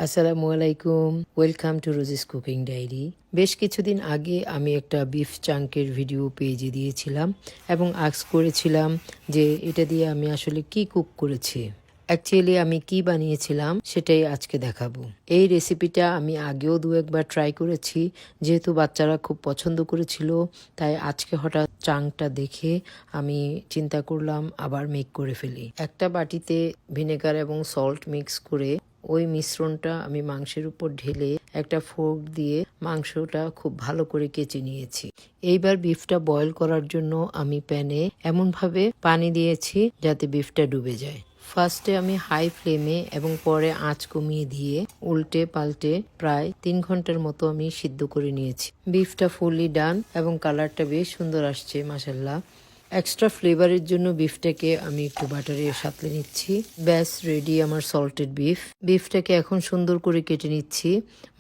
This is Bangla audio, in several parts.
আসসালামু আলাইকুম, welcome to Rosie's cooking diary. বেশ কিছুদিন আগে আমি একটা বিফ চাঙ্কের ভিডিও পেজে দিয়েছিলাম এবং আস্ক করেছিলাম যে এটা দিয়ে আমি আসলে কি কুক করেছি। অ্যাকচুয়ালি আমি কি বানিয়েছিলাম সেটাই আজকে দেখাবো। এই রেসিপিটা আমি আগেও দু একবার ট্রাই করেছি, যেহেতু বাচ্চারা খুব পছন্দ করেছিল, তাই আজকে হঠাৎ চাংটা দেখে আমি চিন্তা করলাম আবার মেক করে ফেলি। একটা বাটিতে ভিনেগার এবং সল্ট মিক্স করে ওই মিশ্রণটা আমি মাংসের উপর ঢেলে একটা ফোর্ক দিয়ে মাংসটা খুব ভালো করে কেচে নিয়েছি। এইবার বিফটা বয়েল করার জন্য আমি প্যানে এমনভাবে পানি দিয়েছি যাতে বিফটা ডুবে যায়। ফার্স্টে আমি হাই ফ্লেমে এবং পরে আঁচ কমিয়ে দিয়ে উল্টে পাল্টে প্রায় 3 ঘন্টার মতো আমি সিদ্ধ করে নিয়েছি। বিফটা ফুললি ডান এবং কালারটা বেশ সুন্দর আসছে মাশাল্লাহ। এক্সট্রা ফ্লেভারের জন্য বিফটাকে আমি একটু বাটারে সাঁতলে নিচ্ছি। ব্যাস রেডি আমার সল্টেড বিফ। বিফটাকে এখন সুন্দর করে কেটে নিচ্ছি।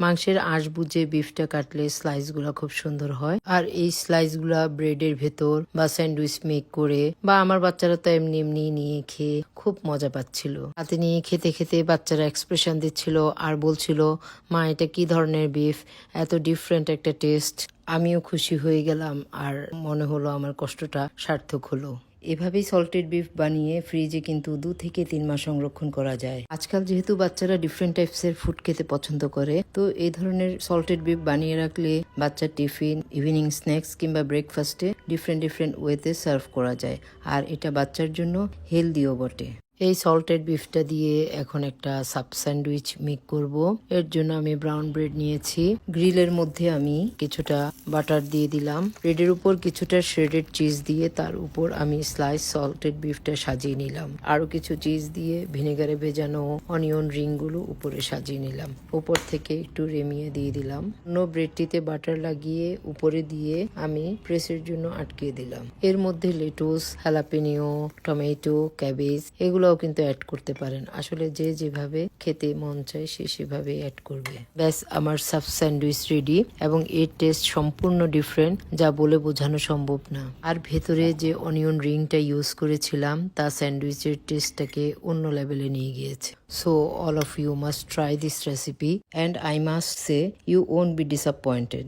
মাংসের আঁশ বুঝে বিফটা কাটলে স্লাইসগুলো খুব সুন্দর হয়, আর এই স্লাইসগুলা ব্রেডের ভেতর বা স্যান্ডউইচ মেক করে বা আমার বাচ্চারা তো এমনি এমনি নিয়ে খেয়ে খুব মজা পাচ্ছিল। হাতে নিয়ে খেতে খেতে বাচ্চারা এক্সপ্রেশন দিচ্ছিল আর বলছিল, মা এটা কি ধরনের বিফ, এত ডিফারেন্ট একটা টেস্ট। আমিও খুশি হয়ে গেলাম আর মনে হলো আমার কষ্টটা সার্থক হলো। এভাবেই সল্টেড বিফ বানিয়ে ফ্রিজে কিন্তু 2 থেকে 3 মাস সংরক্ষণ করা যায়। আজকাল যেহেতু বাচ্চারা ডিফারেন্ট টাইপসের ফুড খেতে পছন্দ করে, তো এই ধরনের সল্টেড বিফ বানিয়ে রাখলে বাচ্চার টিফিন, ইভিনিং স্ন্যাক্স কিংবা ব্রেকফাস্টে ডিফারেন্ট ওয়েতে সার্ভ করা যায়, আর এটা বাচ্চার জন্য হেলদিও বটে। এই সল্টেড বিফটা দিয়ে এখন একটা সাব স্যান্ডউইচ মেক করব। এর জন্য আমি ব্রাউন ব্রেড নিয়েছি। গ্রিলের মধ্যে আমি কিছুটা বাটার দিয়ে দিলাম। ব্রেডের উপর কিছুটা শ্রেডেড চিজ দিয়ে তার উপর আমি স্লাইস সল্টেড বিফটা সাজিয়ে নিলাম। আরো কিছু চিজ দিয়ে ভিনেগারে ভেজানো অনিয়ন রিং গুলো উপরে সাজিয়ে নিলাম। উপর থেকে একটু রেমিয়ে দিয়ে দিলাম। অন্য ব্রেডটিতে বাটার লাগিয়ে উপরে দিয়ে আমি প্রেসের জন্য আটকে দিলাম। এর মধ্যে লেটুস, হ্যালাপেনিও, টমেটো, ক্যাবেজ এগুলোও কিন্তু অ্যাড করতে পারেন। আসলে যে যেভাবে খেতে মন চায় সে সেভাবে অ্যাড করবে। ব্যাস আমার সাব স্যান্ডউইচ রেডি এবং এর টেস্ট সম্পূর্ণ ডিফারেন্ট, যা বলে বোঝানো সম্ভব না। আর ভেতরে যে অনিয়ন রিংটা ইউজ করেছিলাম তা স্যান্ডউইচের টেস্টটাকে অন্য লেভেলে নিয়ে গিয়েছে। So all of you must try this recipe and I must say you won't be disappointed.